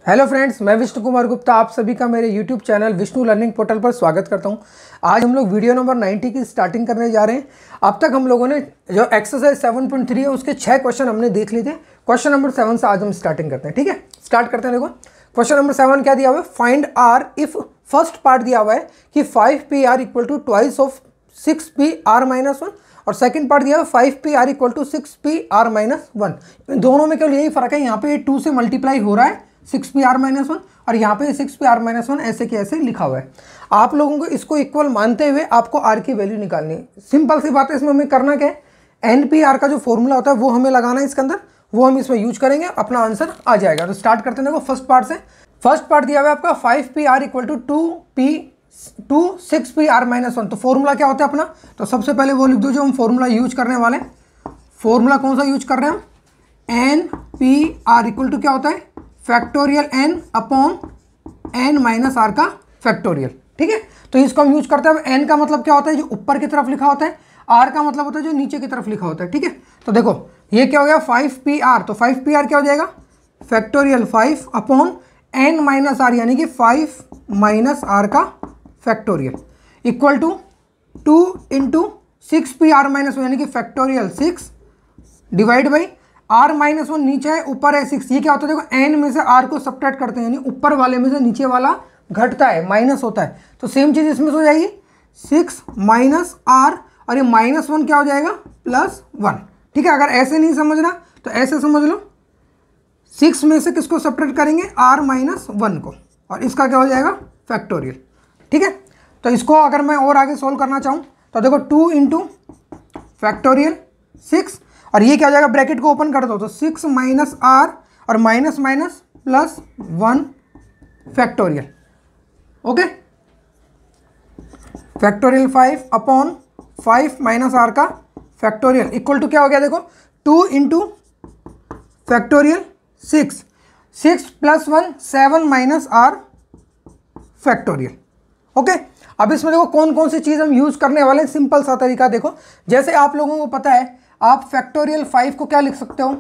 Hello friends, मैं विष्णु कुमार गुप्ता आप सभी का मेरे YouTube channel Vishnu learning portal पर स्वागत करता हूं। आज हम लोग वीडियो नंबर 90 की स्टार्टिंग करने जा रहे हैं। अब तक हम लोगों ने जो एक्सरसाइज 7.3 है उसके 6 क्वेश्चन हमने देख लिए थे। क्वेश्चन नंबर 7 से आज हम स्टार्टिंग करते हैं। ठीक है, स्टार्ट करते हैं। देखो क्वेश्चन नंबर 7 क्या दिया हुआ है, find r if first part दिया हुआ है कि 5pr equal to twice of 6pr-1 और सेकंड पार्ट दिया है 5pr इक्वल टू 6pr-1। दोनों में केवल यही फर्क है, यहाँ पे 2 से मल्टीप्लाई हो रहा है 6pr-1 और यहाँ पे 6pr-1 ऐसे के ऐसे लिखा हुआ है। आप लोगों को इसको इक्वल मानते हुए आपको आर की वैल्यू निकालनी है। सिंपल सी बात है, इसमें हमें करना क्या है, NPR का जो फॉर्मूला होता है वो हमें लगाना है इसके अंदर, वो हम इसमें यूज करेंगे, अपना आंसर आ जाएगा। तो स्टार्ट करते हैं। देखो फर्स्ट पार्ट से, फर्स्ट पार्ट दिया हुआ है आपका 5pr इक्वल टू 6pr-1। तो फॉर्मूला क्या होता है अपना, तो सबसे पहले वो लिख दो जो हम फॉर्मूला यूज करने वाले हैं। फॉर्मूला कौन सा यूज कर रहे हैं हम, NPR इक्वल टू क्या होता है, factorial n upon n minus r का फैक्टोरियल। ठीक है, तो इसको हम यूज करते हैं। n का मतलब क्या होता है, जो ऊपर की तरफ लिखा होता है, r का मतलब होता है जो नीचे की तरफ लिखा होता है। ठीक है, तो देखो ये क्या हो गया 5pr, तो 5pr क्या हो जाएगा, factorial 5 upon n minus r यानी कि 5 माइनस आर का factorial equal to 2 into 6pr-1 यानी कि फैक्टोरियल 6 डिवाइड बाई r-1 नीचे है ऊपर है 6। ये क्या होता है, देखो n में से r को सब्ट्रैक्ट करते हैं, यानी ऊपर वाले में से नीचे वाला घटता है, माइनस होता है। तो सेम चीज़ इसमें हो जाएगी 6 माइनस r और ये -1 क्या हो जाएगा +1। ठीक है, अगर ऐसे नहीं समझना तो ऐसे समझ लो, 6 में से किसको सब्ट्रैक्ट करेंगे, r-1 को, और इसका क्या हो जाएगा फैक्टोरियल। ठीक है, तो इसको अगर मैं और आगे सोल्व करना चाहूँ तो देखो 2 इंटू फैक्टोरियल 6 और ये क्या हो जाएगा, ब्रैकेट को ओपन कर दो तो 6 माइनस r और minus minus +1 factorial. Okay, factorial 5 upon 5 minus r का फैक्टोरियल इक्वल टू क्या हो गया, देखो 2 into factorial 6 +1 7 minus r factorial. Okay, अब इसमें देखो कौन कौन सी चीज़ हम यूज़ करने वाले हैं। सिंपल सा तरीका देखो, जैसे आप लोगों को पता है, आप फैक्टोरियल 5 को क्या लिख सकते हो,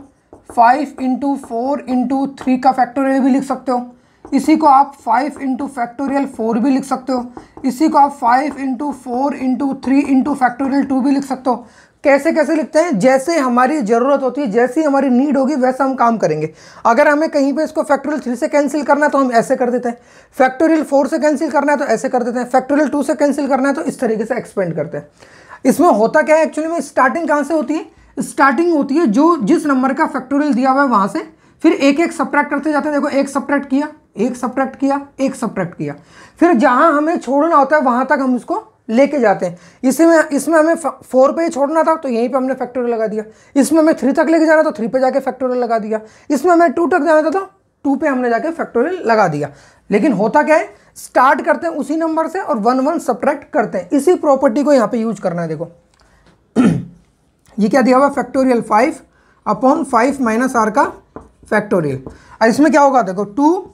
5 इंटू 4 इंटू 3 का फैक्टोरियल भी लिख सकते हो। इसी को आप 5 इंटू फैक्टोरियल 4 भी लिख सकते हो। इसी को आप 5 इंटू 4 इंटू 3 इंटू फैक्टोरियल 2 भी लिख सकते हो। कैसे कैसे लिखते हैं, जैसे हमारी ज़रूरत होती है, जैसी हमारी नीड होगी वैसा हम काम करेंगे। अगर हमें कहीं पे इसको फैक्टोरियल 3 से कैंसिल करना है तो हम ऐसे कर देते हैं, फैक्टोरियल 4 से कैंसिल करना है तो ऐसे कर देते हैं, फैक्टोरियल 2 से कैंसिल करना है तो इस तरीके से एक्सपेंड करते हैं। इसमें होता क्या है एक्चुअली में, स्टार्टिंग कहाँ से होती है, स्टार्टिंग होती है जो जिस नंबर का फैक्टोरियल दिया हुआ है वहाँ से, फिर एक एक सब्ट्रैक्ट करते जाते हैं। देखो एक सब्ट्रैक्ट किया, एक सब्ट्रैक्ट किया, एक सब्ट्रैक्ट किया, फिर जहाँ हमें छोड़ना होता है वहाँ तक हम उसको लेके जाते हैं। इसमें हमें 4 पे छोड़ना था तो यहीं पे हमने फैक्टोरियल लगा दिया। इसमें हमें 3 तक लेके जाना तो 3 पे जाके फैक्टोरियल लगा दिया। इसमें हमें 2 तक जाना था तो 2 पे हमने जाके फैक्टोरियल लगा दिया। लेकिन होता क्या है, स्टार्ट करते हैं उसी नंबर से और 1 1 सब्ट्रैक्ट करते हैं। इसी प्रॉपर्टी को यहाँ पे यूज करना है। देखो ये क्या दिया हुआ, फैक्टोरियल 5 अपॉन 5 माइनस आर का फैक्टोरियल। और इसमें क्या होगा, देखो 2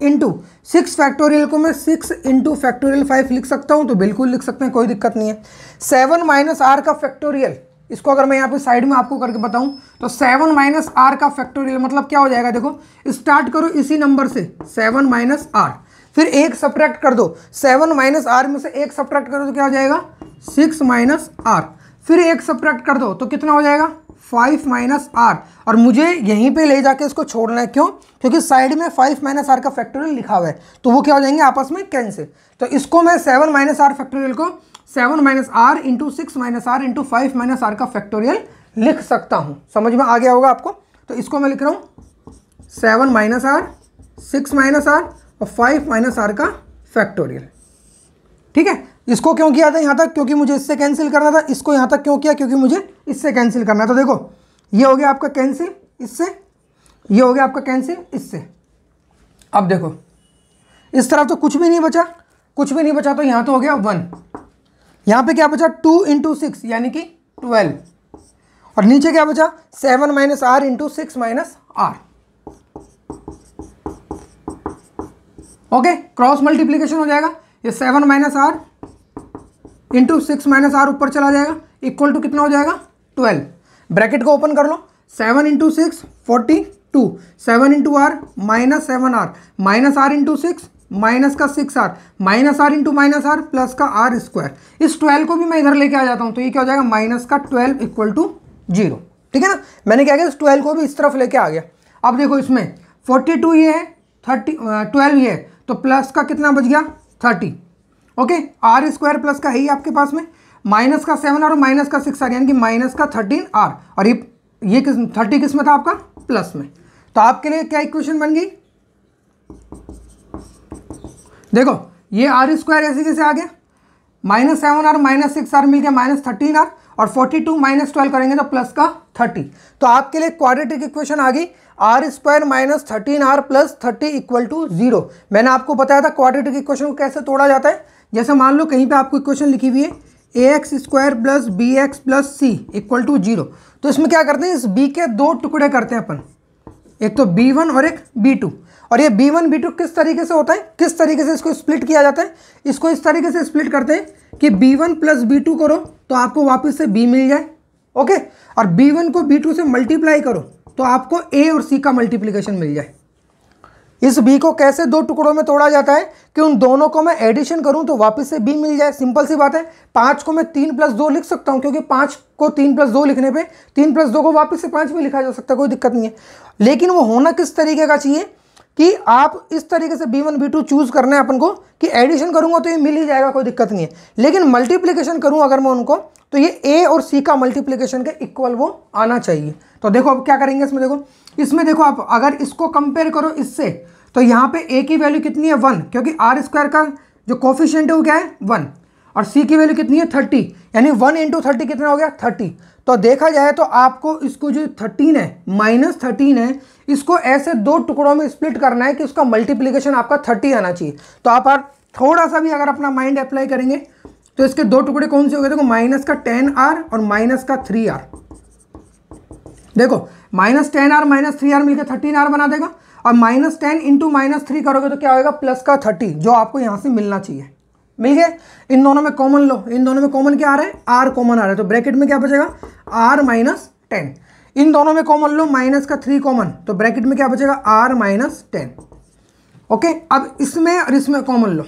इंटू 6 फैक्टोरियल को मैं 6 इंटू फैक्टोरियल 5 लिख सकता हूँ, तो बिल्कुल लिख सकते हैं, कोई दिक्कत नहीं है। 7 माइनस आर का फैक्टोरियल, इसको अगर मैं यहाँ पे साइड में आपको करके बताऊँ तो 7 माइनस आर का फैक्टोरियल मतलब क्या हो जाएगा, देखो स्टार्ट करो इसी नंबर से 7 माइनस आर, फिर एक सब्ट्रैक्ट कर दो, 7 माइनस आर में से एक सब्ट्रैक्ट करो तो क्या हो जाएगा 6 माइनस आर, फिर एक सब्ट्रैक्ट कर दो तो कितना हो जाएगा 5 माइनस आर, और मुझे यहीं पे ले जाके इसको छोड़ना है। क्यों, क्योंकि साइड में 5 माइनस आर का फैक्टोरियल लिखा हुआ है, तो वो क्या हो जाएंगे आपस में कैंसिल। तो इसको मैं 7 माइनस आर फैक्टोरियल को 7 minus r into 6 minus r into 5 minus r का फैक्टोरियल लिख सकता हूँ। समझ में आ गया होगा आपको। तो इसको मैं लिख रहा हूँ 7 माइनस आर, 6 माइनस आर और 5 माइनस आर का फैक्टोरियल। ठीक है, इसको क्यों किया था यहाँ तक, क्योंकि मुझे इससे कैंसिल करना था। इसको यहाँ तक क्यों किया, क्योंकि मुझे इससे कैंसिल करना है। तो देखो ये हो गया आपका कैंसिल इससे, ये हो गया आपका कैंसिल इससे। अब देखो इस तरफ तो कुछ भी नहीं बचा, कुछ भी नहीं बचा, तो यहाँ तो हो गया 1। यहाँ पे क्या बचा 2 इंटू 6 यानी कि 12, और नीचे क्या बचा 7 minus r into 6 minus r. Okay, cross multiplication हो जाएगा, ये 7 minus r into 6 minus r ऊपर चला जाएगा, इक्वल टू कितना हो जाएगा 12। ब्रैकेट को ओपन कर लो, 7 into 6 42 2, 7 into r minus 7r minus r into 6 minus का 6r minus r into minus r plus का आर स्क्वायर। इस 12 को भी मैं इधर लेके आ जाता हूँ तो ये क्या हो जाएगा माइनस का 12 इक्वल टू 0। ठीक है ना, मैंने क्या किया इस 12 को भी इस तरफ लेके आ गया। अब देखो इसमें 42 ये है, 12 ये है, तो प्लस का कितना बच गया 30। ओके, आर स्क्वायर प्लस का है ही आपके पास में, माइनस का 7 और माइनस का 6 आर यानी कि माइनस का 13r, और ये 30 किस में था आपका प्लस में। तो आपके लिए क्या इक्वेशन बन गई, देखो ये आर स्क्वायर ऐसे कैसे आ गया, माइनस 7r माइनस 6r मिल गया माइनस 13r, और 42 माइनस 12 करेंगे तो प्लस का 30। तो आपके लिए क्वाड्रेटिक इक्वेशन आ गई r square minus 13r plus 30 equal to 0। मैंने आपको बताया था क्वाड्रेटिक इक्वेशन को कैसे तोड़ा जाता है। जैसे मान लो कहीं पे आपको इक्वेशन लिखी हुई है ax square plus b x plus c equal to 0, तो इसमें क्या करते हैं इस b के दो टुकड़े करते हैं अपन, एक तो b1 और एक b2। और ये b1 b2 किस तरीके से होता है, किस तरीके से इसको स्प्लिट किया जाता है, इसको इस तरीके से स्प्लिट करते हैं कि b1 प्लस b2 करो तो आपको वापस से b मिल जाए। ओके, और b1 को b2 से मल्टीप्लाई करो तो आपको a और c का मल्टीप्लिकेशन मिल जाए। इस b को कैसे दो टुकड़ों में तोड़ा जाता है कि उन दोनों को मैं एडिशन करूं तो वापस से b मिल जाए। सिंपल सी बात है, 5 को मैं 3 प्लस 2 लिख सकता हूं क्योंकि 5 को 3 प्लस 2 लिखने पे 3 प्लस 2 को वापस से 5 में लिखा जा सकता है, कोई दिक्कत नहीं है। लेकिन वो होना किस तरीके का चाहिए कि आप इस तरीके से b1 b2 चूज करना है अपन को कि एडिशन करूंगा तो ये मिल ही जाएगा, कोई दिक्कत नहीं है। लेकिन मल्टीप्लिकेशन करूं अगर मैं उनको तो ये a और c का मल्टीप्लिकेशन के इक्वल वो आना चाहिए। तो देखो अब क्या करेंगे इसमें देखो आप अगर इसको कंपेयर करो इससे तो यहाँ पे a की वैल्यू कितनी है 1, क्योंकि आर स्क्वायर का जो कोफिशिएंट है वो क्या है 1, और c की वैल्यू कितनी है 30, यानी 1 इंटू 30 कितना हो गया 30। तो देखा जाए तो आपको इसको जो 13 है माइनस 13 है इसको ऐसे दो टुकड़ों में स्प्लिट करना है कि उसका मल्टीप्लिकेशन आपका 30 आना चाहिए। तो आप थोड़ा सा भी अगर अपना माइंड अप्लाई करेंगे तो इसके दो टुकड़े कौन से हो गए, देखो माइनस का 10r और माइनस का 3r। देखो माइनस 10r माइनस 3r मिलकर 13r बना देगा, और माइनस 10 इंटू माइनस 3 करोगे तो क्या होगा प्लस का 30, जो आपको यहाँ से मिलना चाहिए। मिल गया। इन दोनों में कॉमन लो, इन दोनों में कॉमन क्या आ रहा है r कॉमन आ रहा है, तो ब्रैकेट में क्या बचेगा r माइनस 10। इन दोनों में कॉमन लो माइनस का 3 कॉमन, तो ब्रैकेट में क्या बचेगा r माइनस 10। ओके, अब इसमें और इसमें कॉमन लो,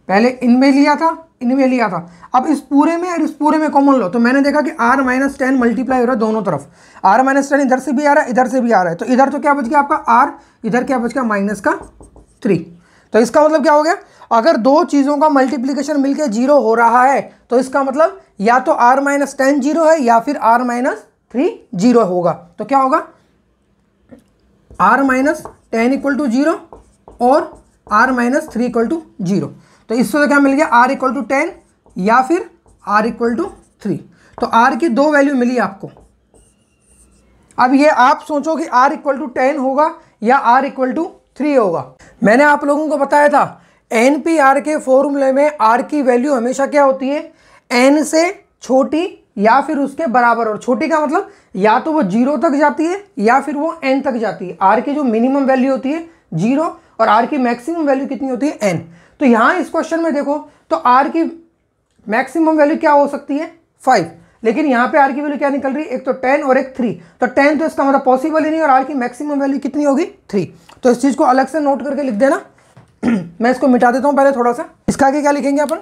पहले इनमें लिया था इनमें लिया था, अब इस पूरे में और इस पूरे में कॉमन लो, तो मैंने देखा कि r माइनस 10 मल्टीप्लाई हो रहा है दोनों तरफ, r माइनस 10 इधर से भी आ रहा है इधर से भी आ रहा है, तो इधर तो क्या बच गया आपका r, इधर क्या बच गया माइनस का 3। तो इसका मतलब क्या हो गया, अगर दो चीज़ों का मल्टीप्लिकेशन मिलके 0 हो रहा है तो इसका मतलब या तो r माइनस 10 0 है या फिर r माइनस 3 0 होगा। तो क्या होगा r माइनस 10 इक्वल टू 0 और r माइनस 3 इक्वल टू 0। तो इससे तो क्या मिल गया r इक्वल टू 10 या फिर r इक्वल टू 3। तो r की दो वैल्यू मिली आपको। अब ये आप सोचो कि r इक्वल टू 10 होगा या r इक्वल टू 3 होगा। मैंने आप लोगों को बताया था NPR के फॉर्मूले में r की वैल्यू हमेशा क्या होती है n से छोटी या फिर उसके बराबर, और छोटी का मतलब या तो वो 0 तक जाती है या फिर वो n तक जाती है। r की जो मिनिमम वैल्यू होती है 0 और r की मैक्सिमम वैल्यू कितनी होती है n। तो यहाँ इस क्वेश्चन में देखो तो r की मैक्सिमम वैल्यू क्या हो सकती है 5, लेकिन यहाँ पे r की वैल्यू क्या निकल रही है, एक तो 10 और एक 3, तो 10 तो इसका मतलब पॉसिबल ही नहीं, और r की मैक्सिमम वैल्यू कितनी होगी 3। तो इस चीज़ को अलग से नोट करके लिख देना। मैं इसको मिटा देता हूँ पहले थोड़ा सा। इसका आगे क्या लिखेंगे अपन,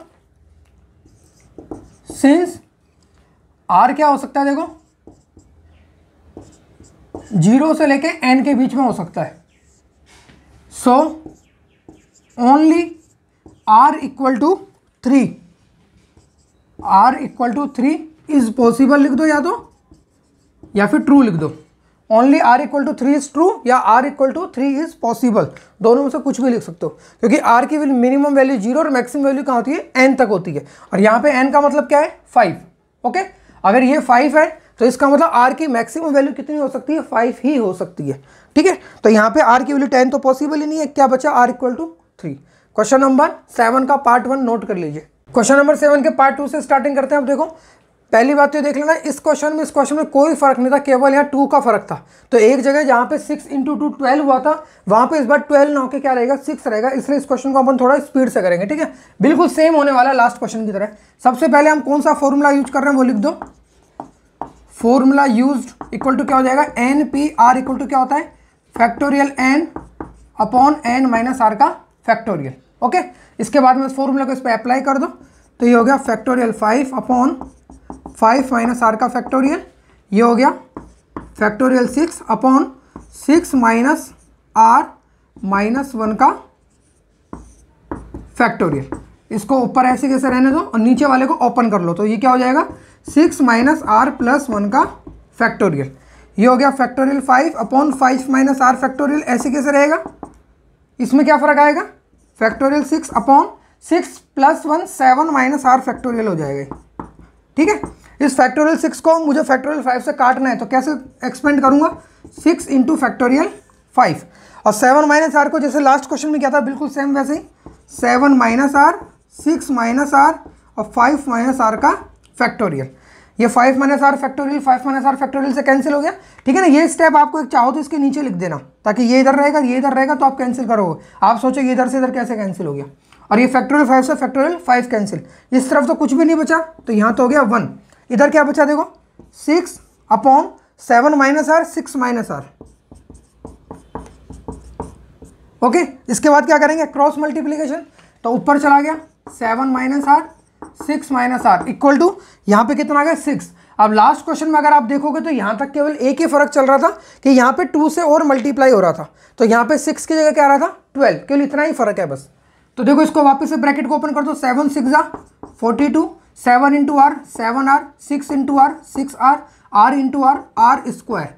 सिंस r क्या हो सकता है, देखो 0 से लेके n के बीच में हो सकता है, so only r equal to 3, r equal to 3 is possible लिख दो या फिर ट्रू लिख दो। Only r equal to 3 is true या r equal to 3 is possible, दोनों में से कुछ भी लिख सकते हो, क्योंकि r की मिनिमम वैल्यू 0 और मैक्सिमम वैल्यू कहाँ होती है n तक होती है, और यहाँ पे n का मतलब क्या है 5। ओके, अगर ये 5 है तो इसका मतलब r की मैक्सिमम वैल्यू कितनी हो सकती है 5 ही हो सकती है। ठीक है, तो यहाँ पे r की वैल्यू 10 तो पॉसिबल ही नहीं है, क्या बचा r equal to 3। Question number 7 का पार्ट 1 नोट कर लीजिए। क्वेश्चन नंबर 7 के पार्ट 2 से स्टार्टिंग करते हैं। अब देखो पहली बात तो देख लेना, इस क्वेश्चन में कोई फर्क नहीं था, केवल यहाँ 2 का फर्क था। तो एक जगह जहाँ पे 6 इंटू 2 12 हुआ था, वहाँ पे इस बार 12 ना होकर क्या रहेगा 6 रहेगा, इसलिए इस क्वेश्चन को अपन थोड़ा स्पीड से करेंगे। ठीक है, बिल्कुल सेम होने वाला है लास्ट क्वेश्चन की तरह। सबसे पहले हम कौन सा फॉर्मूला यूज कर रहे हैं वो लिख दो, फॉर्मूला यूज्ड इक्वल टू क्या हो जाएगा, n p r equal to क्या होता है, factorial n upon n minus r का फैक्टोरियल। ओके, इसके बाद में इस फॉर्मूला को इस पर अप्लाई कर दो तो ये हो गया फैक्टोरियल 5 अपॉन 5 माइनस आर का फैक्टोरियल, ये हो गया factorial 6 upon 6 minus r minus 1 का फैक्टोरियल। इसको ऊपर ऐसे कैसे रहने दो और नीचे वाले को ओपन कर लो तो ये क्या हो जाएगा, 6 माइनस आर प्लस 1 का फैक्टोरियल। ये हो गया factorial 5 upon 5 minus r factorial. ऐसे कैसे रहेगा, इसमें क्या फ़र्क आएगा, factorial 6 upon 6 plus 1 7 minus r factorial हो जाएगा। ठीक है, इस फैक्टोरियल 6 को मुझे फैक्टोरियल 5 से काटना है तो कैसे एक्सपेंड करूंगा, 6 इंटू फैक्टोरियल 5 और 7 माइनस आर को जैसे लास्ट क्वेश्चन में किया था बिल्कुल सेम वैसे ही 7 माइनस आर 6 माइनस आर और 5 माइनस आर का फैक्टोरियल। ये 5 minus r factorial 5 minus r factorial से कैंसिल हो गया। ठीक है ना, ये स्टेप आपको एक चाहो तो इसके नीचे लिख देना ताकि ये इधर रहेगा ये इधर रहेगा तो आप कैंसिल करोगे। आप सोचो ये इधर से इधर कैसे कैंसिल हो गया, और ये फैक्टोरियल 5 से फैक्टोरियल 5 कैंसिल, इस तरफ तो कुछ भी नहीं बचा तो यहाँ तो हो गया 1। इधर क्या बचा देखो, 6 upon 7 minus r 6 minus r. Okay, इसके बाद क्या करेंगे, क्रॉस मल्टीप्लीकेशन, तो ऊपर चला गया 7 minus r 6 minus r equal to यहाँ पे कितना आ गया 6। अब लास्ट क्वेश्चन में अगर आप देखोगे तो यहाँ तक केवल एक ही फर्क चल रहा था कि यहाँ पे 2 से और मल्टीप्लाई हो रहा था, तो यहाँ पे 6 की जगह क्या आ रहा था 12, केवल इतना ही फर्क है बस। तो देखो इसको वापस से ब्रैकेट को ओपन कर दो, 7 6 जा 42, 7 into r 7 r, 6 into r 6 r into r square,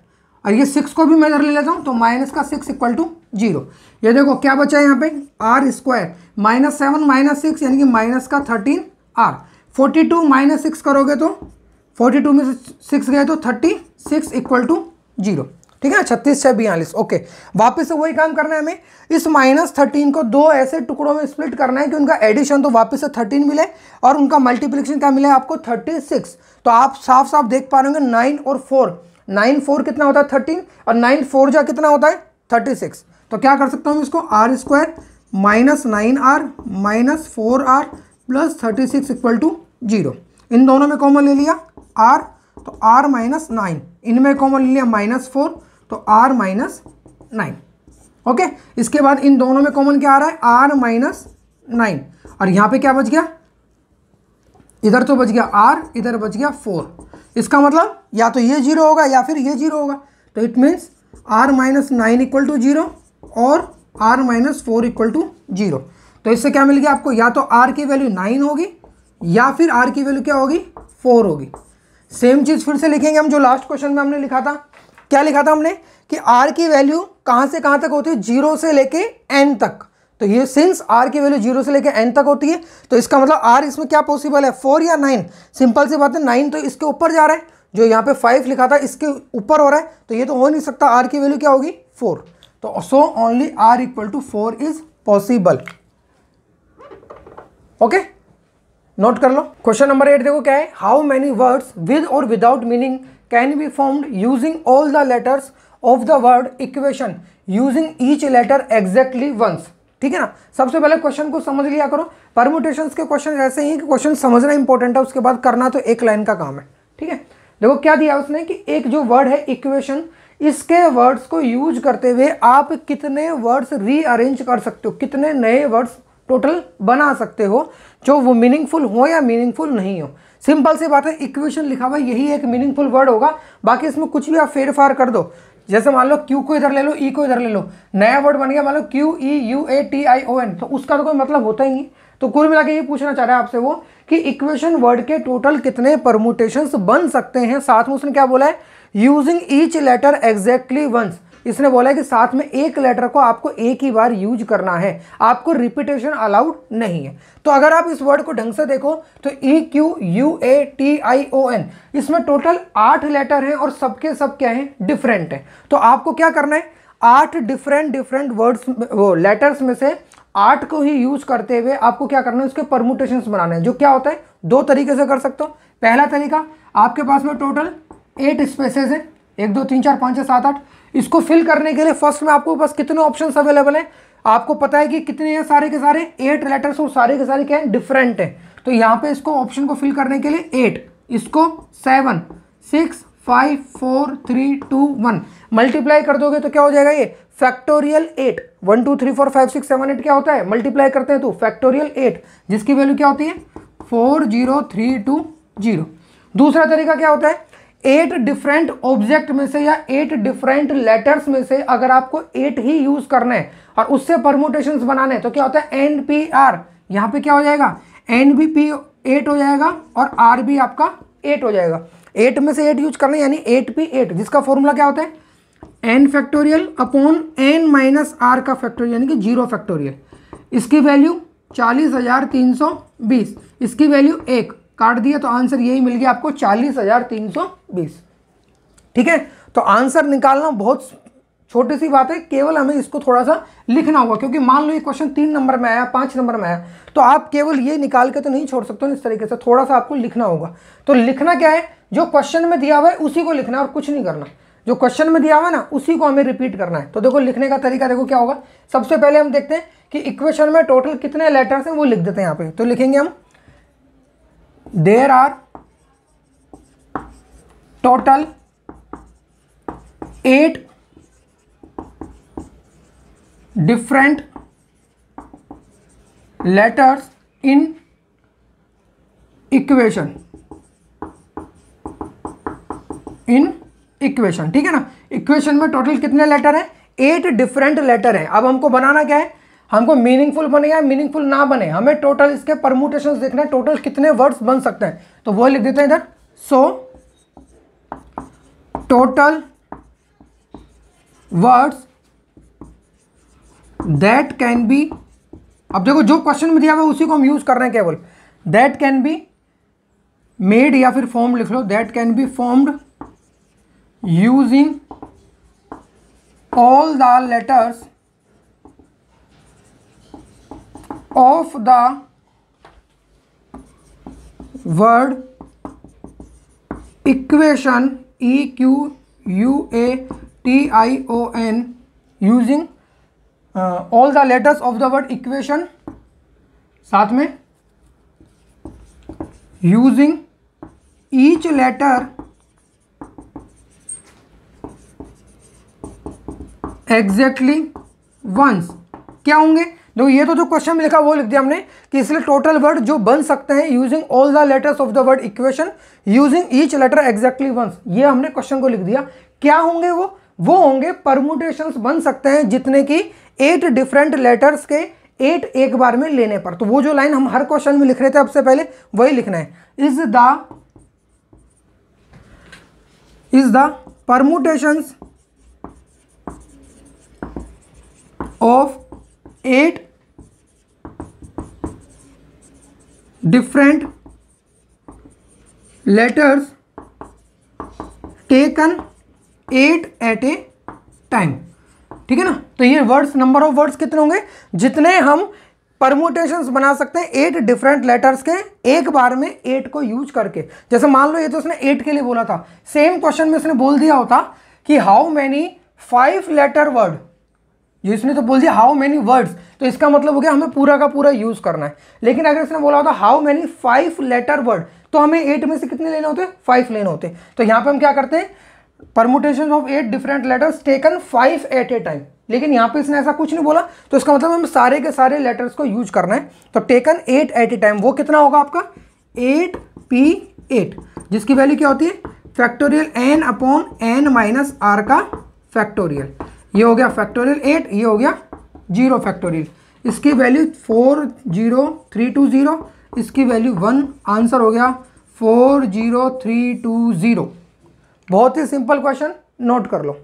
और ये 6 को भी मैं इधर ले लेता हूँ तो माइनस का 6 इक्वल टू 0। ये देखो क्या बचा है यहाँ पे आर स्क्वायर माइनस 7 माइनस 6 यानी कि माइनस का 13 आर। 42 माइनस 6 करोगे तो 42 में से 6 गए तो 36 इक्वल टू 0। ठीक है, 36 से 42। ओके, वापस से वही काम करना है हमें, इस माइनस 13 को दो ऐसे टुकड़ों में स्प्लिट करना है कि उनका एडिशन तो वापस से 13 मिले और उनका मल्टीप्लिकेशन क्या मिले आपको 36। तो आप साफ साफ देख पा रहे होंगे 9 और 4, 9 4 कितना होता है 13 और 9 4 जा कितना होता है 36। तो क्या कर सकता हूँ इसको, r square minus 9r minus 4r plus 36 equal to 0। इन दोनों में कॉमन ले लिया r, तो r माइनस 9, इनमें कॉमन ले लिया माइनस 4 तो r माइनस 9। ओके, इसके बाद इन दोनों में कॉमन क्या आ रहा है r माइनस 9, और यहाँ पे क्या बच गया, इधर तो बच गया r, इधर बच गया 4। इसका मतलब या तो ये 0 होगा या फिर ये 0 होगा, तो it means r minus 9 equal to 0 और r माइनस 4 इक्वल टू 0। तो इससे क्या मिल गया आपको, या तो r की वैल्यू 9 होगी या फिर r की वैल्यू क्या होगी 4 होगी। सेम चीज़ फिर से लिखेंगे हम जो लास्ट क्वेश्चन में हमने लिखा था। क्या लिखा था हमने कि r की वैल्यू कहाँ से कहाँ तक होती है, 0 से लेके n तक। तो ये सिंस r की वैल्यू 0 से लेके n तक होती है तो इसका मतलब r इसमें क्या पॉसिबल है 4 या 9। सिंपल सी बात है, 9 तो इसके ऊपर जा रहा है, जो यहाँ पे 5 लिखा था इसके ऊपर हो रहा है, तो ये तो हो नहीं सकता, r की वैल्यू क्या होगी 4। तो so only r equal to 4 is possible. Okay, note कर लो। क्वेश्चन नंबर 8 देखो क्या है, हाउ मेनी वर्ड्स विद और without meaning can be formed using all the letters of the word equation using each letter exactly once. ठीक है ना, सबसे पहले क्वेश्चन को समझ लिया करो। परम्यूटेशंस के क्वेश्चन ऐसे ही हैं कि क्वेश्चन समझना इंपॉर्टेंट है, उसके बाद करना तो एक लाइन का काम है। ठीक है, देखो क्या दिया उसने कि एक जो वर्ड है इक्वेशन, इसके वर्ड्स को यूज करते हुए आप कितने वर्ड्स रीअरेंज कर सकते हो, कितने नए वर्ड्स टोटल बना सकते हो जो वो मीनिंगफुल हो या मीनिंगफुल नहीं हो। सिंपल सी बात है, इक्वेशन लिखा हुआ यही एक मीनिंगफुल वर्ड होगा, बाकी इसमें कुछ भी आप फेरफार कर दो। जैसे मान लो क्यू को इधर ले लो, ई को इधर ले लो, नया वर्ड बन गया मान लो QUEUATION, तो उसका तो कोई मतलब होता ही नहीं। तो कुल मिला के ये पूछना चाह रहा है आपसे वो कि इक्वेशन वर्ड के टोटल कितने परम्यूटेशंस बन सकते हैं। साथ में उसने क्या बोला है, using each letter exactly once. इसने बोला है कि साथ में एक लेटर को आपको एक ही बार यूज करना है, आपको रिपीटेशन अलाउड नहीं है। तो अगर आप इस वर्ड को ढंग से देखो तो EQUATION, इसमें टोटल 8 लेटर हैं और सबके सब क्या हैं, डिफरेंट हैं। तो आपको क्या करना है, 8 डिफरेंट वर्ड्स लेटर्स में से 8 को ही यूज करते हुए आपको क्या करना है, उसके परम्यूटेशंस बनाने हैं। जो क्या होता है, 2 तरीके से कर सकते हो। पहला तरीका, आपके पास में टोटल 8 स्पेसेस हैं, 1 2 3 4 5 6 7 8। इसको फिल करने के लिए फर्स्ट में आपको बस कितने ऑप्शंस अवेलेबल हैं, आपको पता है कि कितने हैं, सारे के सारे 8 लेटर्स और सारे के सारे क्या हैं, डिफरेंट हैं। तो यहाँ पे इसको ऑप्शन को फिल करने के लिए 8, इसको 7 6 5 4 3 2 1 मल्टीप्लाई कर दोगे तो क्या हो जाएगा, ये फैक्टोरियल 8। 1 2 3 4 5 6 7 8 क्या होता है, मल्टीप्लाई करते हैं तो फैक्टोरियल 8, जिसकी वैल्यू क्या होती है 40320। दूसरा तरीका क्या होता है, 8 डिफरेंट ऑब्जेक्ट में से या 8 डिफरेंट लेटर्स में से अगर आपको 8 ही यूज करना है और उससे परमुटेशंस बनाने हैं तो क्या होता है NPR। यहाँ पे क्या हो जाएगा, NBP 8 हो जाएगा और RB आपका 8 हो जाएगा। 8 में से 8 यूज करना है यानी 8P8, जिसका फॉर्मूला क्या होता है n factorial upon n minus r का फैक्टोरियल यानी कि 0 फैक्टोरियल। इसकी वैल्यू 40,320, इसकी वैल्यू 1 काट दिया तो आंसर यही मिल गया आपको 40,320। ठीक है, तो आंसर निकालना बहुत छोटी सी बात है, केवल हमें इसको थोड़ा सा लिखना होगा, क्योंकि मान लो ये क्वेश्चन 3 नंबर में आया, 5 नंबर में आया, तो आप केवल ये निकाल के तो नहीं छोड़ सकते, इस तरीके से थोड़ा सा आपको लिखना होगा। तो लिखना क्या है, जो क्वेश्चन में दिया हुआ है उसी को लिखना है और कुछ नहीं करना। जो क्वेश्चन में दिया हुआ है ना उसी को हमें रिपीट करना है। तो देखो लिखने का तरीका देखो क्या होगा। सबसे पहले हम देखते हैं कि इक्वेशन में टोटल कितने लेटर्स हैं, वो लिख देते हैं यहाँ पे। तो लिखेंगे हम there are total 8 different letters in equation, ठीक है ना। इक्वेशन में टोटल कितने लेटर हैं, 8 डिफरेंट लेटर हैं। अब हमको बनाना क्या है, हमको मीनिंगफुल बने या मीनिंगफुल ना बने, हमें टोटल इसके परमुटेशंस देखना है, टोटल कितने वर्ड्स बन सकते हैं। तो वो लिख देते हैं इधर, so total words that can B, अब देखो जो क्वेश्चन में दिया हुआ है उसी को हम यूज कर रहे हैं केवल, दैट कैन बी मेड या फिर फॉर्म लिख लो, that can be formed using all the letters of the word equation EQUATION using all the letters of the word equation, साथ में using each letter exactly once. क्या होंगे, देखो ये तो जो क्वेश्चन में लिखा वो लिख दिया हमने कि इसलिए टोटल वर्ड जो बन सकते हैं using all the letters of the word equation using each letter exactly once, ये हमने क्वेश्चन को लिख दिया। क्या होंगे वो होंगे परमुटेशंस बन सकते हैं जितने की 8 डिफरेंट लेटर्स के 8 एक बार में लेने पर। तो वो जो लाइन हम हर क्वेश्चन में लिख रहे थे अब से पहले वही लिखना है, is the permutations of 8 different letters taken 8 at a time. ठीक है ना, तो ये वर्ड्स, नंबर ऑफ वर्ड्स कितने होंगे, जितने हम परमुटेशंस बना सकते हैं 8 डिफरेंट लेटर्स के एक बार में 8 को यूज करके। जैसे मान लो ये तो उसने 8 के लिए बोला था, सेम क्वेश्चन में इसने बोल दिया होता कि हाउ मेनी 5 लेटर वर्ड, ये इसने तो बोल दिया हाउ मेनी वर्ड्स, तो इसका मतलब हो गया हमें पूरा का पूरा यूज करना है। लेकिन अगर इसने बोला होता हाउ मेनी 5 लेटर वर्ड, तो हमें 8 में से कितने लेने होते, 5 लेने होते। तो यहाँ पे हम क्या करते हैं, permutation of 8 different letters taken 5 at a time. लेकिन यहाँ पे इसने ऐसा कुछ नहीं बोला, तो इसका मतलब हमें सारे के सारे लेटर्स को यूज करना है। तो टेकन 8 एट ए टाइम, वो कितना होगा आपका 8P8, जिसकी वैल्यू क्या होती है factorial n upon n minus r का फैक्टोरियल। ये हो गया फैक्टोरियल 8, ये हो गया 0 फैक्टोरियल। इसकी वैल्यू 40320, इसकी वैल्यू 1, आंसर हो गया 40320। बहुत ही सिंपल क्वेश्चन, नोट कर लो।